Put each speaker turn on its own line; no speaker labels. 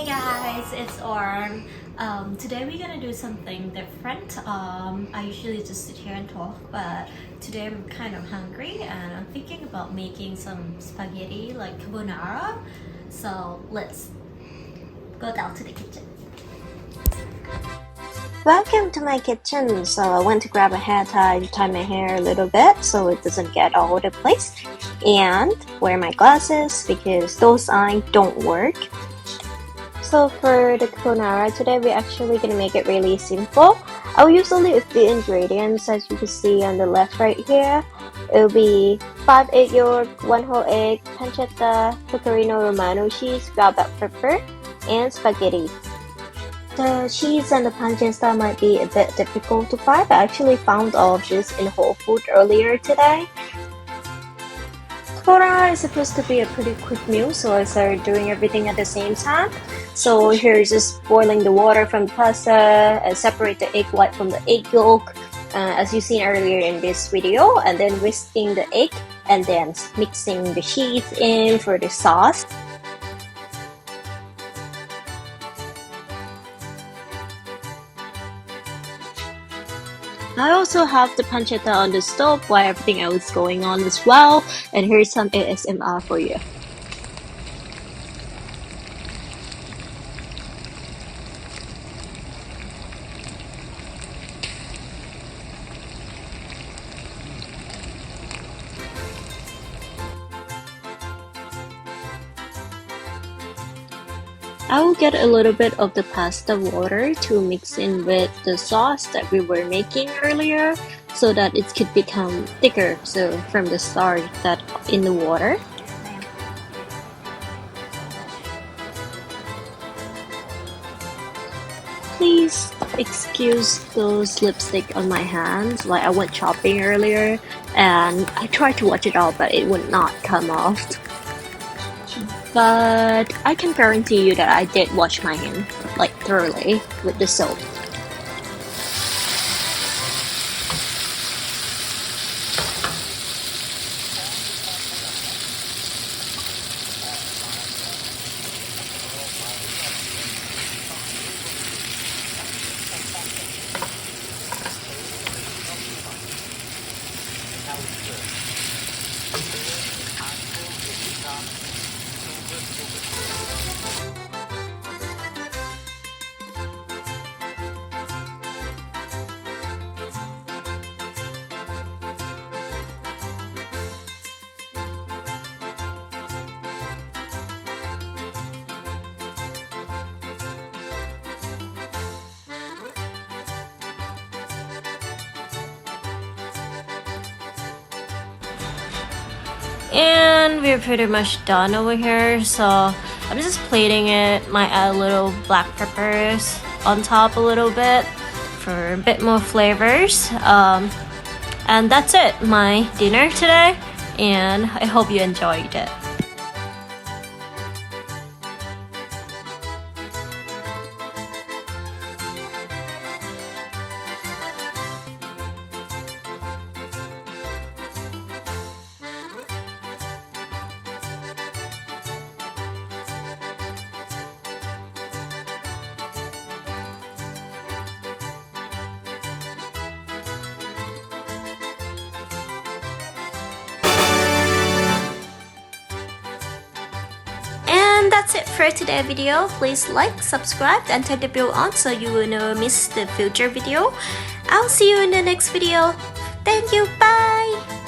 Hey guys, it's Orm. Today we're gonna do something different. I usually just sit here and talk, but today I'm kind of hungry and I'm thinking about making some spaghetti like carbonara. So let's go down to the kitchen.
Welcome to my kitchen. So I went to grab a hair tie to tie my hair a little bit so it doesn't get all over the place, and wear my glasses because those eyes don't work. So for the carbonara today, we're actually gonna make it really simple. I'll use only a few ingredients, as you can see on the left right here. It'll be 5 egg yolk, 1 whole egg, pancetta, pecorino romano cheese, ground black pepper, and spaghetti. The cheese and the pancetta might be a bit difficult to find, but I actually found all of this in Whole Foods earlier today. Carbonara is supposed to be a pretty quick meal, so I started doing everything at the same time. So here's just boiling the water from the pasta and separate the egg white from the egg yolk, as you've seen earlier in this video, and then whisking the egg and then mixing the cheese in for the sauce. I also have the pancetta on the stove while everything else is going on as well, and here's some ASMR for you. I will get a little bit of the pasta water to mix in with the sauce that we were making earlier so that it could become thicker, so from the start that in the water. Please excuse those lipstick on my hands, like I went shopping earlier and I tried to wash it off but it would not come off. But I can guarantee you that I did wash my hand like thoroughly with the soap. And we're pretty much done over here, so I'm just plating it. Might add a little black peppers on top a little bit for a bit more flavors. And that's it, my dinner today, and I hope you enjoyed it. And that's it for today's video. Please like, subscribe, and turn the bell on so you will never miss the future video. I'll see you in the next video. Thank you. Bye.